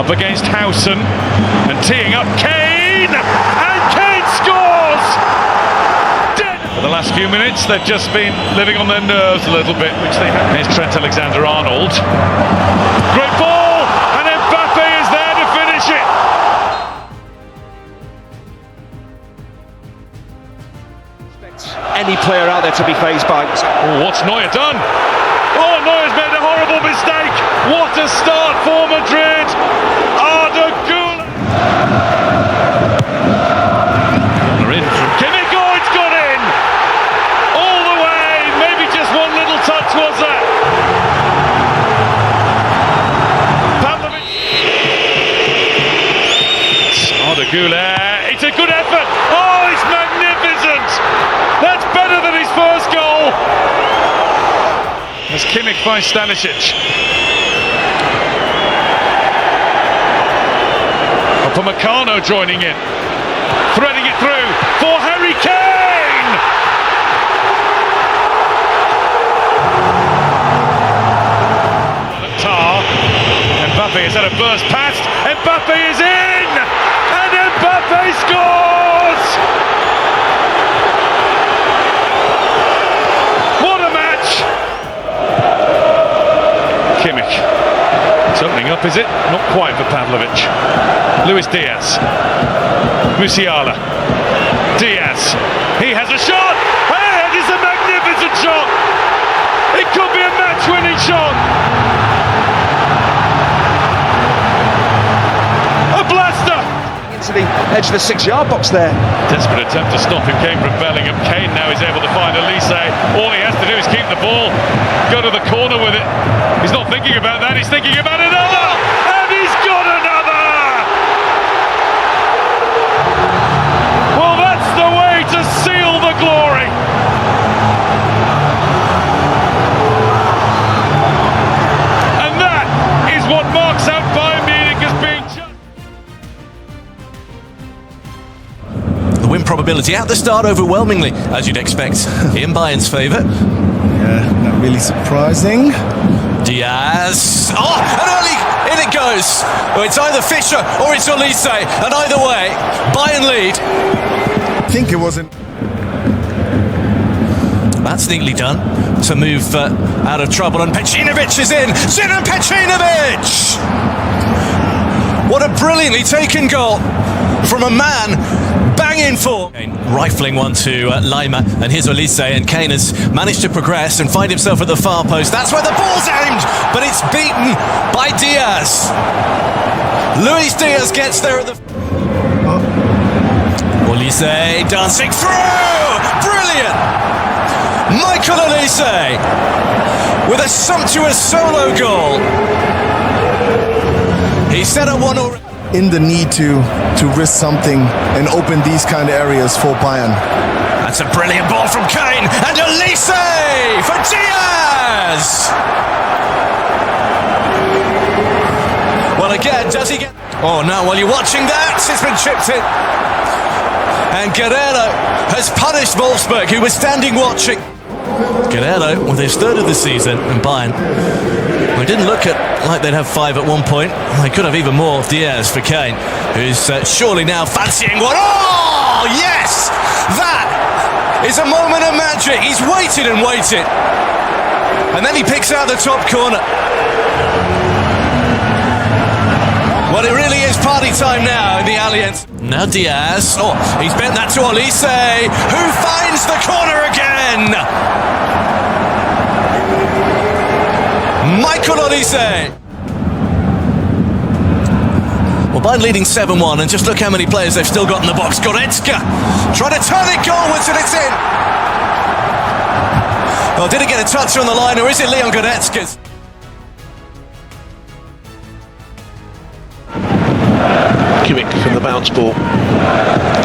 up against Howson and teeing up Kane, and Kane scores! For the last few minutes they've just been living on their nerves a little bit, which they have. Here's Trent Alexander-Arnold, great ball, and Mbappe is there to finish it. Any player out there to be fazed by. Oh, what's Neuer done? Oh, Neuer's made a horrible mistake. What a start for Madrid. Arda Güler. Corner in from Kimmich. Oh, it's gone in. All the way. Maybe just one little touch was that. Pavlovic. Arda Güler. It's a good effort. Oh, it's magnificent. That's better than his first goal. As Kimmich finds Stanisic. Upamecano joining in. Threading it through for Harry Kane! Tar. Mbappe has had a burst past. Mbappe is in! And Mbappe scores! What a match! Kimmich. It's opening up, is it? Not quite for Pavlovic. Luis Diaz. Musiala. Diaz. He has a shot! Hey, it is a magnificent shot! It could be a match-winning shot! A blaster! Into the edge of the 6-yard box there. Desperate attempt to stop him came from Bellingham. Kane now is able to find Elise. All he has to do is keep the ball, go to the corner with it. He's not thinking about that, he's thinking about another! And he's got another! Well, that's the way to seal the glory! And that is what marks out Bayern Munich as being The win probability at the start overwhelmingly, as you'd expect, in Bayern's favour. Yeah, not really surprising. Diaz. Oh, and early in it goes. Well, it's either Fischer or it's Elise, and either way, Bayern lead. I think it wasn't. That's neatly done to move out of trouble, and Pecinovic is in. Zinan Pecinovic! What a brilliantly taken goal from a man banging for. Rifling one to Lima, and here's Elise, and Kane has managed to progress and find himself at the far post. That's where the ball's aimed, but it's beaten by Diaz. Luis Diaz gets there at the... Elise dancing through! Brilliant! Michael Elise with a sumptuous solo goal. He set up one already. In the need to risk something and open these kind of areas for Bayern. That's a brilliant ball from Kane, and Elise for Diaz! Well, again, does he get... Oh, no, while you're watching that, it's been chipped in. And Guerrero has punished Wolfsburg, who was standing watching. Guerrero with his third of the season, and Bayern, we didn't look like they'd have 5 at one point. They could have even more. Diaz for Kane, who's surely now fancying one. Oh, yes! That is a moment of magic. He's waited and waited, and then he picks out the top corner. Well, it really is party time now in the Allianz. Now Diaz. Oh, he's bent that to Elise, who finds the corner again. Michael Elise. Well, Bayern leading 7-1, and just look how many players they've still got in the box. Goretzka trying to turn it goalwards, and it's in. Well, did it get a touch on the line, or is it Leon Goretzka's? Kimmich from the bounce ball.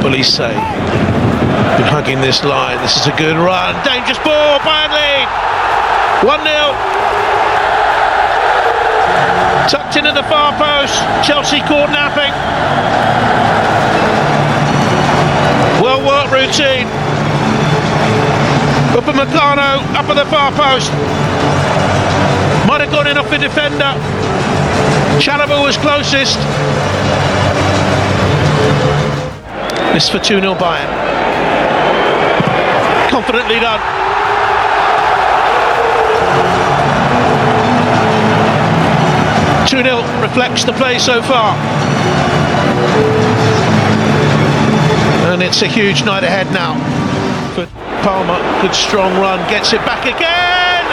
Elise been hugging this line. This is a good run. Dangerous ball. Bayern lead. 1-0. Tucked in at the far post. Chelsea caught napping. Well worked routine. Upamecano up at the far post. Might have gone in off the defender. Chalobah was closest. This for 2-0 Bayern. Confidently done. Reflects the play so far. And it's a huge night ahead now. But Palmer, good strong run, gets it back again.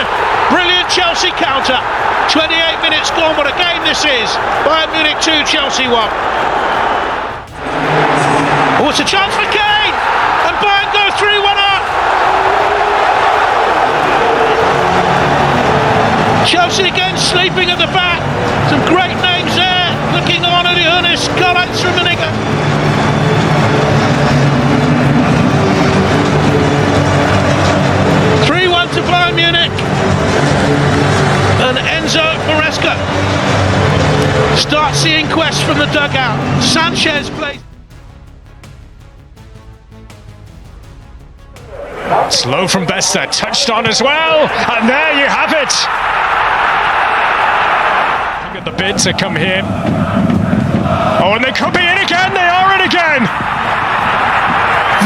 Brilliant Chelsea counter. 28 minutes gone, what a game this is. Bayern Munich 2, Chelsea 1. Oh, it's a chance for Kane! And Bayern go 3-1 up! Chelsea again sleeping at the back. Some great names there. Looking on at Ioannis, Karl-Heinz Rummenigge. To Bayern Munich, and Enzo Maresca starts the inquest from the dugout. Sanchez plays. Slow from Besta, touched on as well, and there you have it. Look at the bid to come here. Oh, and they could be in again, they are in again.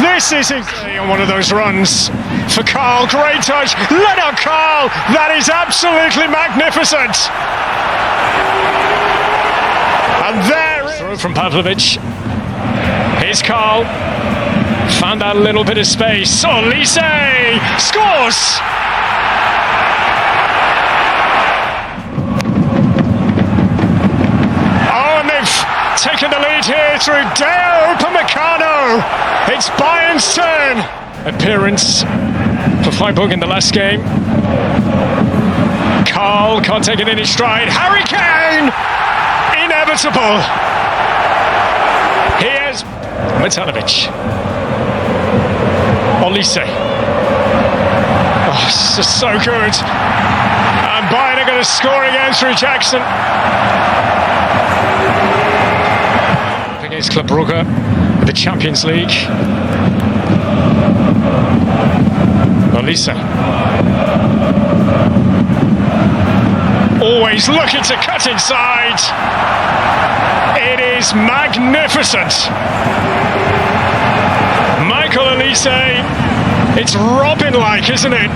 This is on one of those runs for Carl, great touch, let out Carl, that is absolutely magnificent. And there throw from Pavlovic, here's Carl, found that little bit of space, Olise scores! Oh, and they've taken the lead here through Deo Upamecano. It's Bayern's turn. Appearance for Freiburg in the last game. Carl can't take it in his stride. Harry Kane! Inevitable. Here's Matanovic. Olise. Oh, this is so good. And Bayern are going to score again through Jackson. Against Club Brugge, the Champions League. Olise. Always looking to cut inside. It is magnificent. Michael Olise. It's Robin-like, isn't it?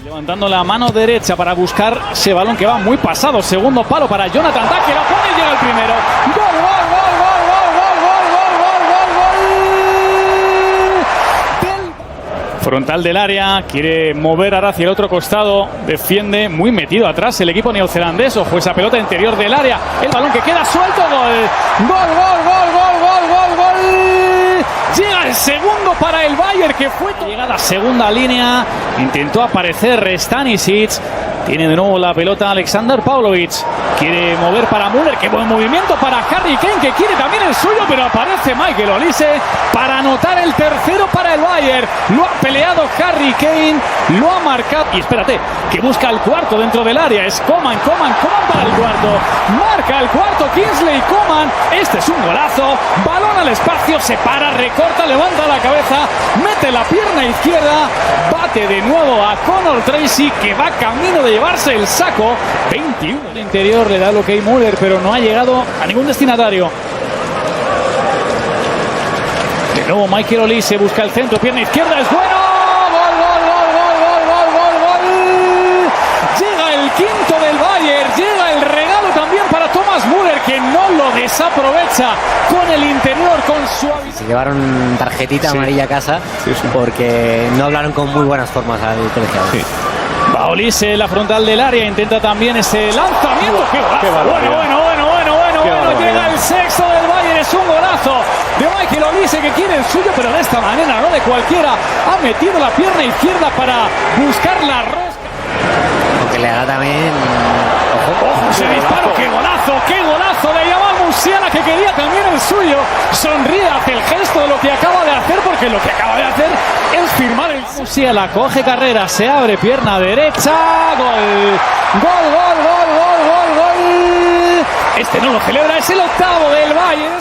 Levantando la mano derecha para buscar ese balón que va muy pasado. Segundo palo para Jonathan Tah, que lo pone y llega el primero. ¡Gol, gol, gol, gol, gol, gol, gol, gol, gol, gol! Frontal del área, quiere mover ahora hacia el otro costado. Defiende muy metido atrás el equipo neozelandés. Ojo, esa pelota interior del área. El balón que queda suelto. Gol, gol, gol, gol, gol, gol, gol, gol. Llega el segundo para el Bayern, que fue llegada a segunda línea. Intentó aparecer Stanisic. Tiene de nuevo la pelota Alexander Pavlovic. Quiere mover para Müller. Qué buen movimiento para Harry Kane, que quiere también el suyo, pero aparece Michael Olise para anotar el tercero para el Bayern. Lo ha peleado Harry Kane, lo ha marcado. Y espérate, que busca el cuarto dentro del área. Es Coman para el cuarto. Marca el cuarto Kingsley Coman. Este es un golazo. Balón al espacio, se para, recorta, levanta la cabeza, mete la pierna izquierda, bate de nuevo a Conor Tracy, que va camino de llevarse el saco. 21 de interior, le da lo que hay Müller, pero no ha llegado a ningún destinatario. De nuevo Michael Olise busca el centro, pierna izquierda, es bueno. Gol, gol, gol, gol, gol, gol, gol, gol. Llega el quinto del Bayern, llega el regalo también para Thomas Müller, que no lo desaprovecha con el interior, con suavidad. Se llevaron tarjetita amarilla a casa porque no hablaron con muy buenas formas al colegiado. Va Olise, la frontal del área, intenta también ese lanzamiento. ¡Qué golazo! Bueno. Llega el sexto del Bayern, es un golazo de Michael Olise, que quiere el suyo, pero de esta manera, no de cualquiera. Ha metido la pierna izquierda para buscar la rosca. Aunque le haga también... Ojo, ese disparo, qué golazo de Yamal Musiala, que quería también el suyo. Sonríe, hace el gesto de lo que acaba de hacer, porque lo que acaba de hacer es firmar el... Musiala coge carrera, se abre, pierna derecha, gol. Gol, gol, gol, gol, gol, gol. Este no lo celebra, es el octavo del Bayern.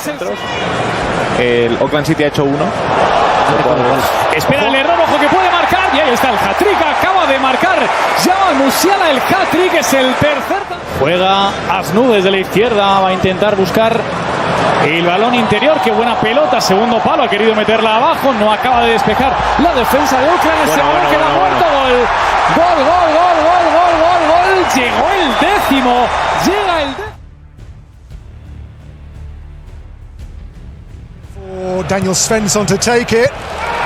El Auckland City ha hecho uno. Espera el error, ojo que puede marcar. Y ahí está el hat-trick. Acaba de marcar Jamal Musiala el hat-trick. Es el tercer. Juega Asnu desde la izquierda. Va a intentar buscar el balón interior. Qué buena pelota. Segundo palo. Ha querido meterla abajo. No acaba de despejar la defensa de Ucrania. Ese balón queda muerto. Gol. Gol. Llegó el décimo. Llega el décimo. For Daniel Svensson to take it.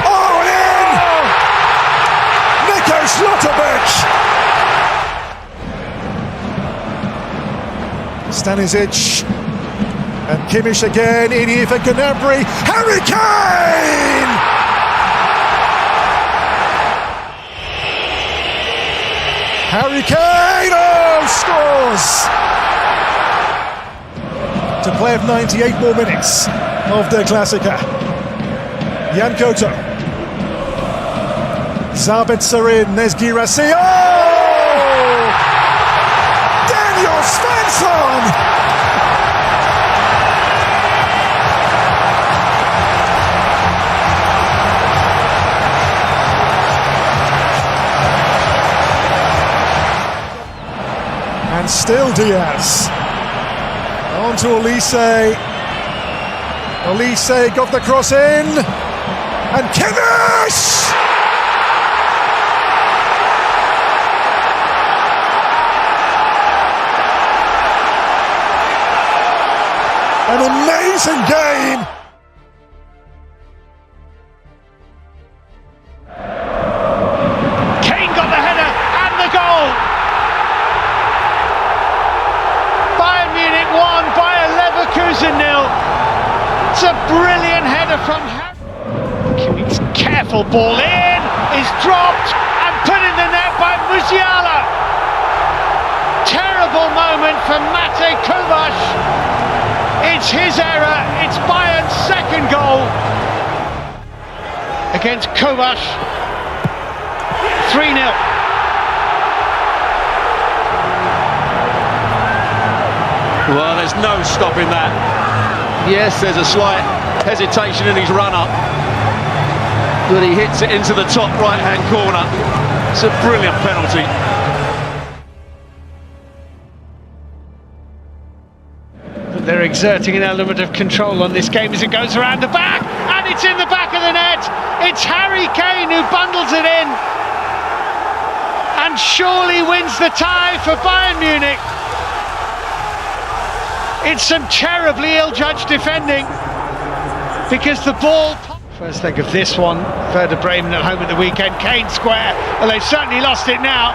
Oh, and in! Nico Slotterbeck! Stanisic. And Kimmich again, in here for Gnabry. Harry Kane! Harry Kane, oh, scores! To play of 98 more minutes of the Klassiker. Jan Koto. Zabitzer in, there's Girassi. Oh! Daniel Svensson! And still Diaz. On to Olise. Olise got the cross in. And Kimmich! An amazing game! Kane got the header and the goal. Bayern Munich won by a Leverkusen 0. It's a brilliant header from Harry. Kimmich's careful ball in is dropped and put in the net by Musiala. Terrible moment for Mate Kovac. It's his error. It's Bayern's second goal against Kovac. 3-0. Well, there's no stopping that. Yes, there's a slight hesitation in his run-up, but he hits it into the top right-hand corner. It's a brilliant penalty. They're exerting an element of control on this game as it goes around the back, and it's in the back of the net. It's Harry Kane who bundles it in and surely wins the tie for Bayern Munich. It's some terribly ill-judged defending because the ball... First leg of this one, Werder Bremen at home at the weekend, Kane square, and they've certainly lost it now.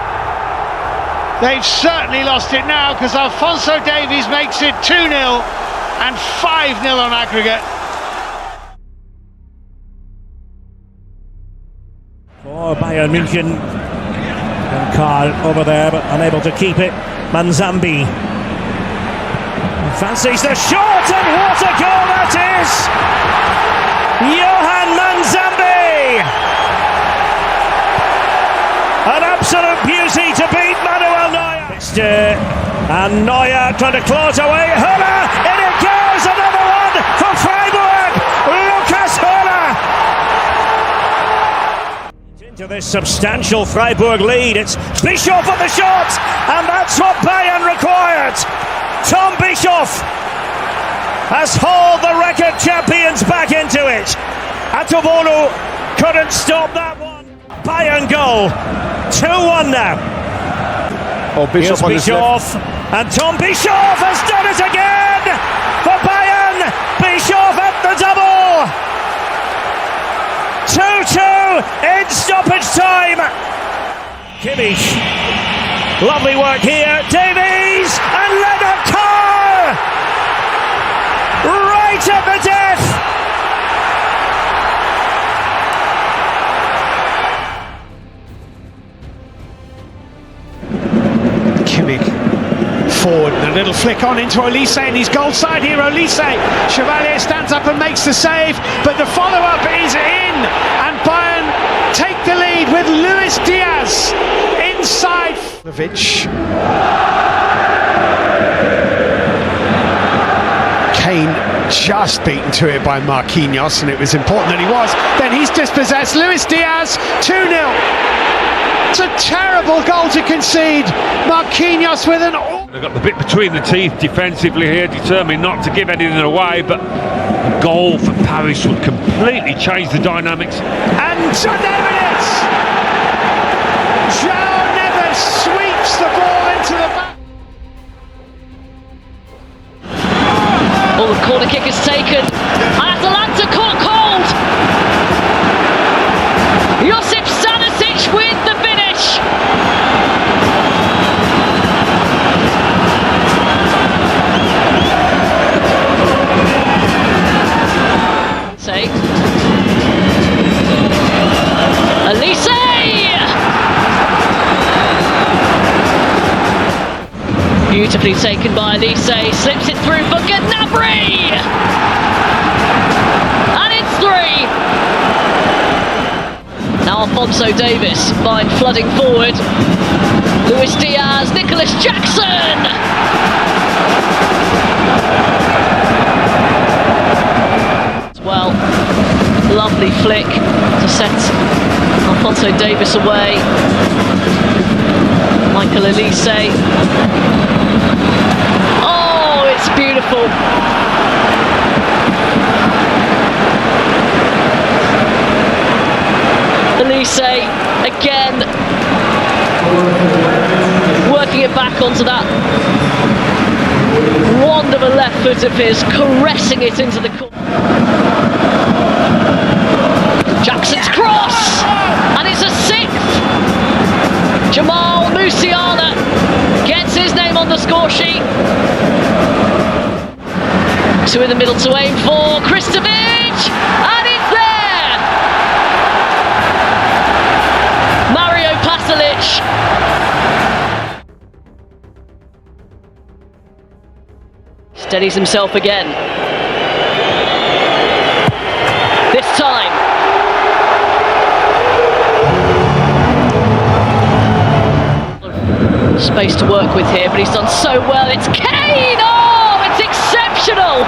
They've certainly lost it now because Alphonso Davies makes it 2-0 and 5-0 on aggregate. For Bayern München, and Carl over there but unable to keep it. Manzambi fancies the shot, and what a goal that is! Johan Manzambi! An absolute beauty to beat Manuel Neuer. And Neuer trying to claw it away. Höller, in it goes, another one for Freiburg. Lucas Höller. Into this substantial Freiburg lead. It's Bischoff on the shot, and that's what Bayern required. Tom Bischoff has hauled the record champions back into it. Atobolu couldn't stop that one. Bayern goal. 2-1 now. Oh, Bischoff, and Tom Bischoff has done it again for Bayern. Bischoff at the double. 2-2 in stoppage time. Kimmich, lovely work here. Davies and Leonard Carr, right at the death. Kimmich forward, a little flick on into Olise, and he's goal side here. Olise, Chevalier stands up and makes the save, but the follow-up is in, and Bayern take the lead with Luis Diaz inside. Kane just beaten to it by Marquinhos, and it was important that he was. Then he's dispossessed. Luis Diaz, 2-0. It's a terrible goal to concede. Marquinhos with an... They've got the bit between the teeth defensively here, determined not to give anything away, but a goal for Paris would completely change the dynamics. And there it is! João Neves sweeps the ball into the back. Oh, the corner kick is taken. Atalanta caught cold. Josip Stanisic with the finish. Elise! Beautifully taken by Elise, slips it through for Gnabry! And it's 3! Now Alphonso Davies, fine flooding forward. Luis Diaz, Nicholas Jackson! Well, lovely flick to set Alphonso Davies away. Michael Elise. Oh, it's beautiful. Elise again, working it back onto that wand of a left foot of his, caressing it into the corner. Jackson's cross, and it's a 6th. Jamal Musiala gets his name on the score sheet. 2 in the middle to aim for, Kristovic, and it's there! Mario Pasalic. Steadies himself again. This time. Space to work with here, but he's done so well. It's Kane! Oh, it's exceptional!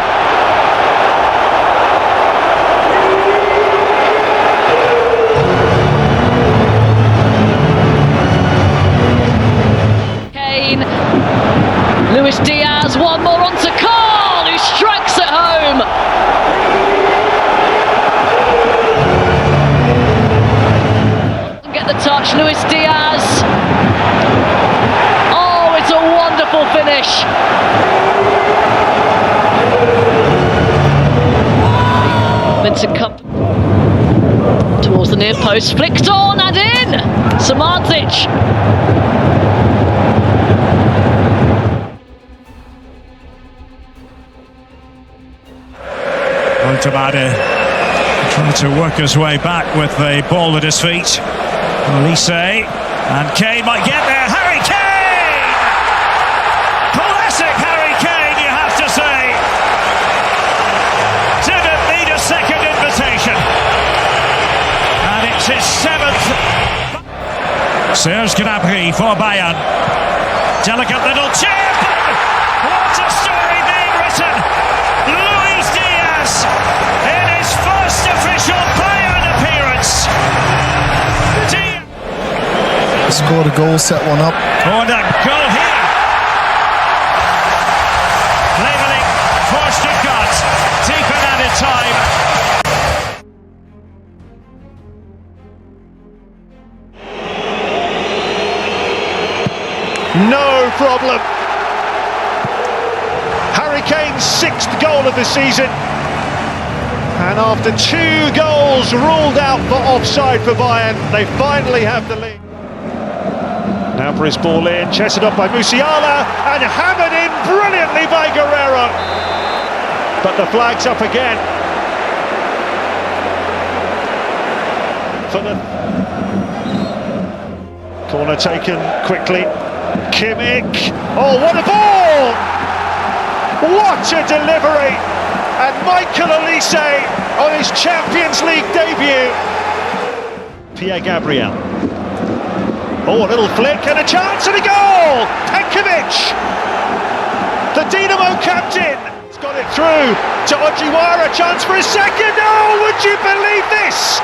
Kane, Luis Diaz, one more onto Cole, who strikes at home. Doesn't get the touch, Luis Diaz. Oh, it's a wonderful finish. Vincent Kompany towards the near post, flicked on and in. Samardzic. Montemade trying to work his way back with the ball at his feet. Elise, and Kane might get there. Harry Kane! Classic Harry Kane, you have to say. Didn't need a second invitation. And it's his 7th. Serge Gnabry for Bayern. Delicate little chip. What a story being written. Luis Diaz in his first official Bayern appearance. Scored a goal, set one up. Corner goal here. Leveling for Stuttgart. Deep in added time. No problem. Harry Kane's 6th goal of the season. And after 2 goals ruled out for offside for Bayern, they finally have the lead. Now for his ball in, chested up by Musiala and hammered in brilliantly by Guerrero. But the flag's up again. For the corner taken quickly. Kimmich. Oh, what a ball! What a delivery! And Michael Elise on his Champions League debut. Pierre Gabriel. Oh, a little flick and a chance and a goal! Pekovic! The Dinamo captain! Got it through to Ojiwara, chance for a second. Oh, would you believe this?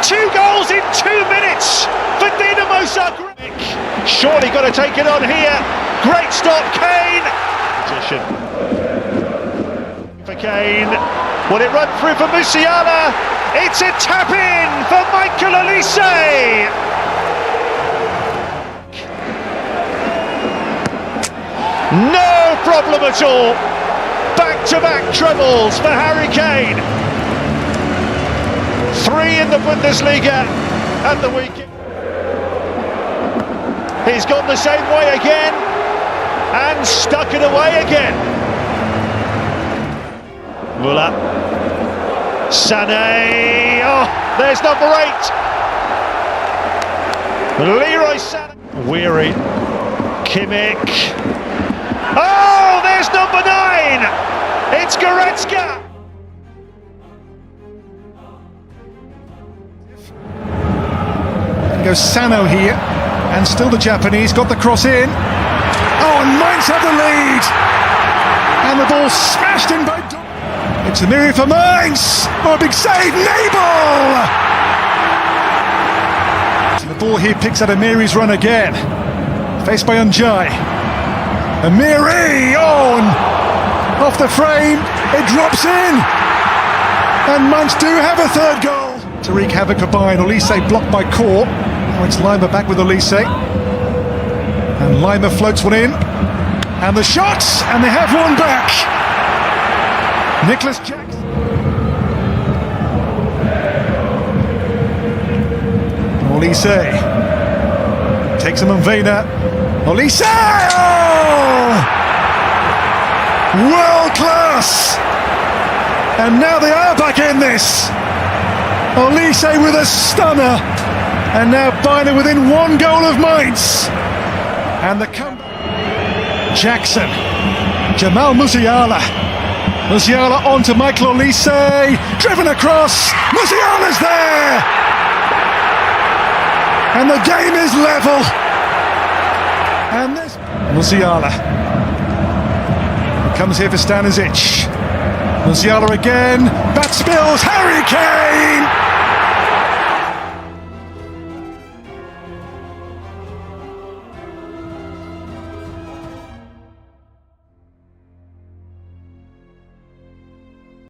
2 goals in 2 minutes for Dinamo Zagreb. Surely got to take it on here. Great stop, Kane. Position for Kane. Will it run through for Musiala? It's a tap in for Michael Olise. No problem at all. Back-to-back trebles for Harry Kane. 3 in the Bundesliga at the weekend. He's gone the same way again and stuck it away again. Müller. Sané. Oh, there's number 8. Leroy Sané. Weary. Kimmich. Oh, there's number 9. It's Goretzka. Goes Sano here, and still the Japanese got the cross in. Oh, and Mainz have the lead, and the ball smashed in by Dortmund. It's the Miri for Mainz. Oh, big save, Nabel. The ball here picks out Amiri's run again, faced by Unjai. Amiri, oh, and off the frame, it drops in, and Mainz do have a third goal. To wreak havoc for Bayern. Olise blocked by Kor. Now it's Lima back with Olise, and Lima floats one in, and the shots, and they have one back. Nicholas Jackson. Olise takes him on Vena. Olise! Oh! World class! And now they are back in this. Olise with a stunner, and now Bayern within 1 goal of Mainz. And the comeback. Jackson, Jamal Musiala. Musiala on to Michael Olise, driven across. Musiala's there, and the game is level. And this Musiala comes here for Stanisic. Musiala again, bat spills, Harry Kane!